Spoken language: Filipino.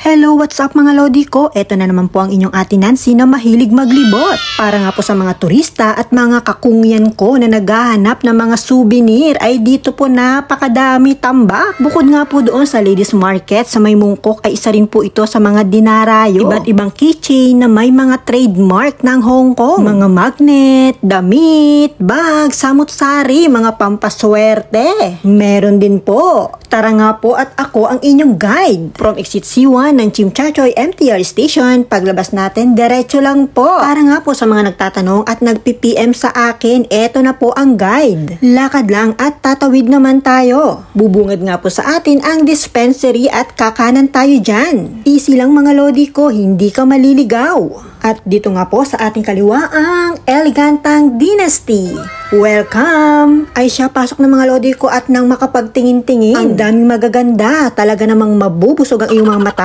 Hello, what's up mga lodi ko? Ito na naman po ang inyong ate Nancy na mahilig maglibot. Para nga po sa mga turista at mga kakungyan ko na naghahanap ng mga souvenir ay dito po napakadami tambak. Bukod nga po doon sa ladies market sa may Mungkok ay isa rin po ito sa mga dinarayo. Iba't ibang keychain na may mga trademark ng Hong Kong. Mga magnet, damit, bag, samut-sari, mga pampaswerte. Meron din po. Tara nga po at ako ang inyong guide. From exit C1 ng Chimchachoy MTR Station, paglabas natin, diretso lang po. Para nga po sa mga nagtatanong at nag-PPM sa akin, eto na po ang guide. Lakad lang at tatawid naman tayo. Bubungad nga po sa atin ang dispensary at kakanan tayo dyan. Easy lang mga lodi ko, hindi ka maliligaw. At dito nga po sa ating kaliwa ang Elegantang Dynasty. Welcome! Ay siya, pasok ng mga lodi ko at nang makapagtingin-tingin. Ang daming magaganda, talaga namang mabubusog ang iyong mga mata